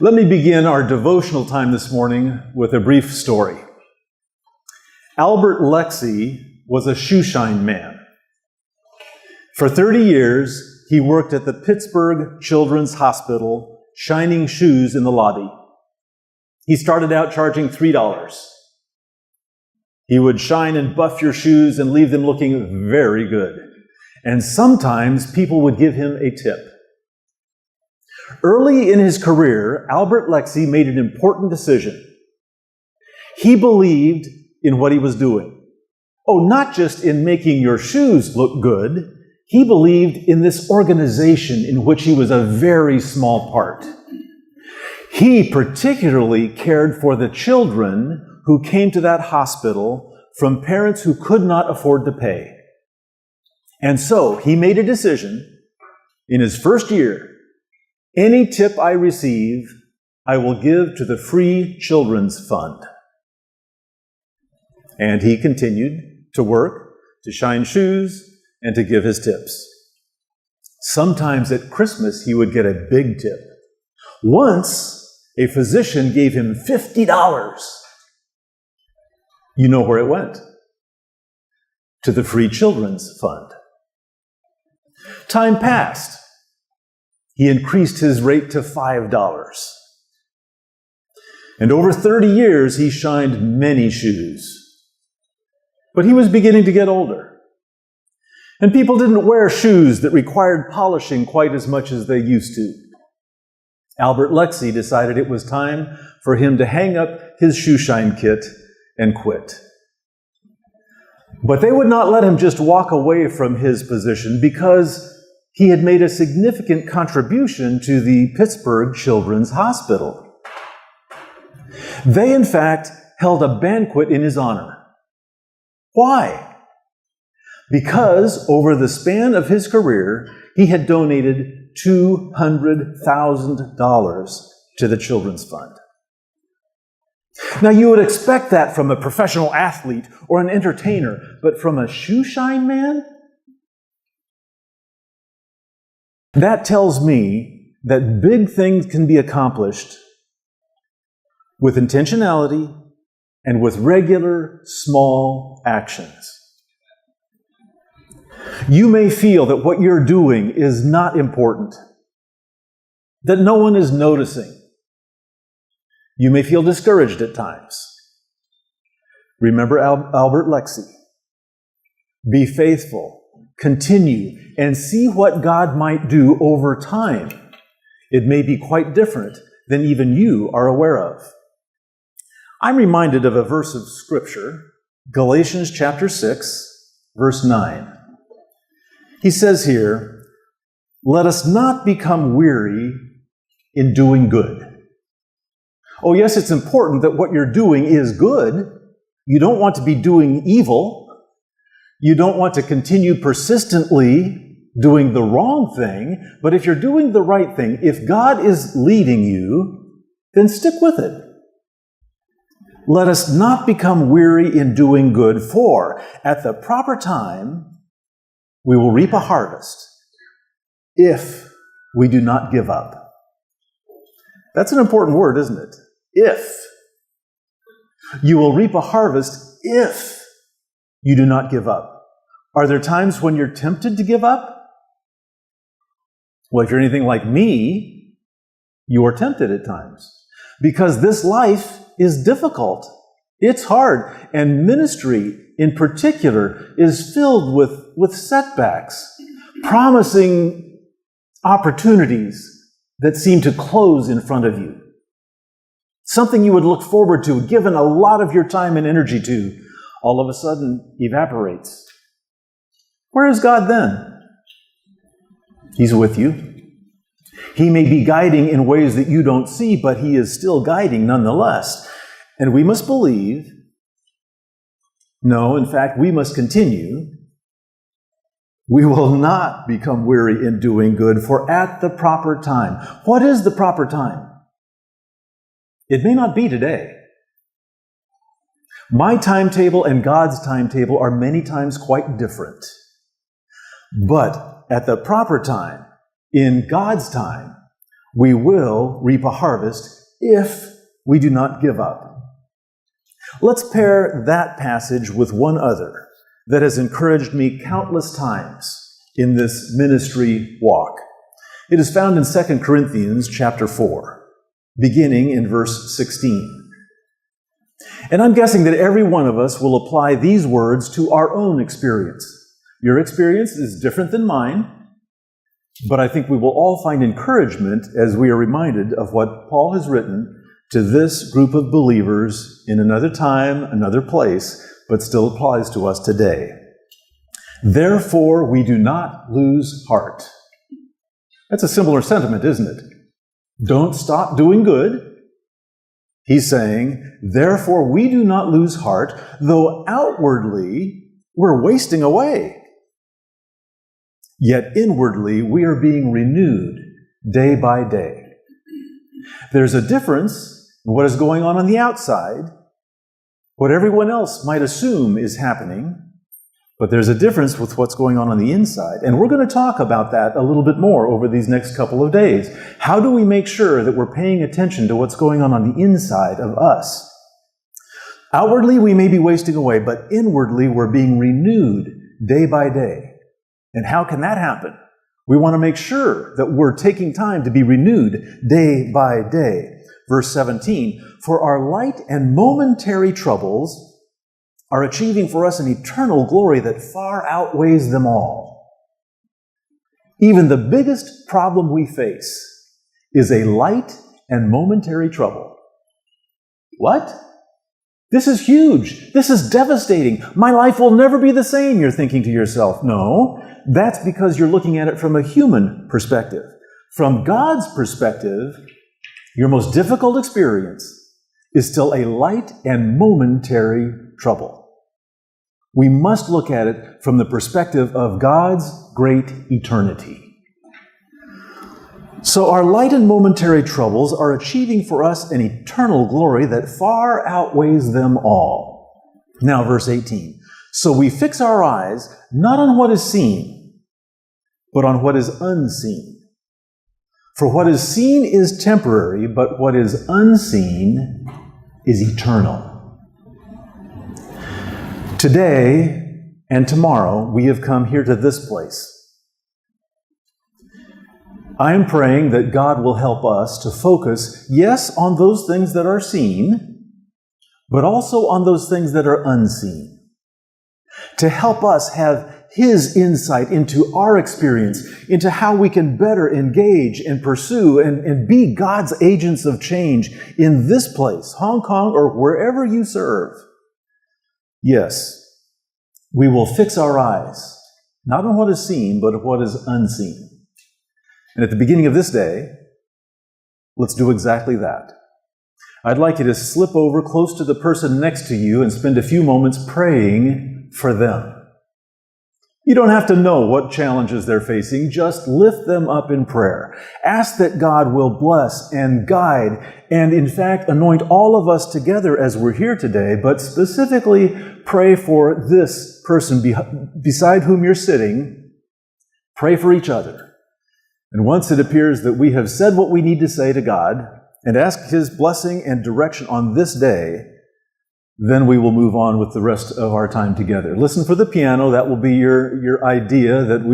Let me begin our devotional time this morning with a brief story. Albert Lexie was a shoeshine man. For 30 years, he worked at the Pittsburgh Children's Hospital, shining shoes in the lobby. He started out charging $3. He would shine and buff your shoes and leave them looking very good. And sometimes people would give him a tip. Early in his career, Albert Lexie made an important decision. He believed in what he was doing. Oh, not just in making your shoes look good. He believed in this organization in which he was a very small part. He particularly cared for the children who came to that hospital from parents who could not afford to pay. And so he made a decision in his first year. Any tip I receive, I will give to the Free Children's Fund. And he continued to work, to shine shoes, and to give his tips. Sometimes at Christmas, he would get a big tip. Once, a physician gave him $50. You know where it went? To the Free Children's Fund. Time passed. He increased his rate to $5. And over 30 years, he shined many shoes. But he was beginning to get older. And people didn't wear shoes that required polishing quite as much as they used to. Albert Lexie decided it was time for him to hang up his shoeshine kit and quit. But they would not let him just walk away from his position because he had made a significant contribution to the Pittsburgh Children's Hospital. They, in fact, held a banquet in his honor. Why? Because over the span of his career, he had donated $200,000 to the Children's Fund. Now, you would expect that from a professional athlete or an entertainer, but from a shoeshine man? That tells me that big things can be accomplished with intentionality and with regular, small actions. You may feel that what you're doing is not important, that no one is noticing. You may feel discouraged at times. Remember Albert Lexie. Be faithful. Continue and see what God might do over time. It may be quite different than even you are aware of. I'm reminded of a verse of Scripture, Galatians chapter 6, verse 9. He says here, "Let us not become weary in doing good." Oh, yes, it's important that what you're doing is good. You don't want to be doing evil. You don't want to continue persistently doing the wrong thing, but if you're doing the right thing, if God is leading you, then stick with it. Let us not become weary in doing good, for at the proper time, we will reap a harvest if we do not give up. That's an important word, isn't it? If. You will reap a harvest if you do not give up. Are there times when you're tempted to give up? Well, if you're anything like me, you are tempted at times. Because this life is difficult. It's hard. And ministry, in particular, is filled with setbacks, promising opportunities that seem to close in front of you. Something you would look forward to, given a lot of your time and energy to, all of a sudden evaporates. Where is God then? He's with you. He may be guiding in ways that you don't see, but He is still guiding nonetheless. And we must believe, no, in fact, we must continue. We will not become weary in doing good, for at the proper time. What is the proper time? It may not be today. My timetable and God's timetable are many times quite different. But at the proper time, in God's time, we will reap a harvest if we do not give up. Let's pair that passage with one other that has encouraged me countless times in this ministry walk. It is found in 2 Corinthians chapter 4, beginning in verse 16. And I'm guessing that every one of us will apply these words to our own experience. Your experience is different than mine, but I think we will all find encouragement as we are reminded of what Paul has written to this group of believers in another time, another place, but still applies to us today. Therefore, we do not lose heart. That's a similar sentiment, isn't it? Don't stop doing good. He's saying, therefore, we do not lose heart, though outwardly we're wasting away. Yet inwardly we are being renewed day by day. There's a difference in what is going on the outside, what everyone else might assume is happening, but there's a difference with what's going on the inside. And we're going to talk about that a little bit more over these next couple of days. How do we make sure that we're paying attention to what's going on the inside of us? Outwardly, we may be wasting away, but inwardly, we're being renewed day by day. And how can that happen? We want to make sure that we're taking time to be renewed day by day. Verse 17, for our light and momentary troubles are achieving for us an eternal glory that far outweighs them all. Even the biggest problem we face is a light and momentary trouble. What? This is huge. This is devastating. My life will never be the same, you're thinking to yourself. No, that's because you're looking at it from a human perspective. From God's perspective, your most difficult experience is still a light and momentary trouble. We must look at it from the perspective of God's great eternity. So our light and momentary troubles are achieving for us an eternal glory that far outweighs them all. Now, verse 18. So we fix our eyes not on what is seen, but on what is unseen. For what is seen is temporary, but what is unseen is eternal. Today and tomorrow, we have come here to this place. I am praying that God will help us to focus, yes, on those things that are seen, but also on those things that are unseen. To help us have His insight into our experience, into how we can better engage and pursue and be God's agents of change in this place, Hong Kong or wherever you serve. Yes, we will fix our eyes, not on what is seen, but on what is unseen. And at the beginning of this day, let's do exactly that. I'd like you to slip over close to the person next to you and spend a few moments praying for them. You don't have to know what challenges they're facing. Just lift them up in prayer. Ask that God will bless and guide and, in fact, anoint all of us together as we're here today, but specifically pray for this person beside whom you're sitting. Pray for each other. And once it appears that we have said what we need to say to God and ask His blessing and direction on this day, then we will move on with the rest of our time together. Listen for the piano. That will be your idea that we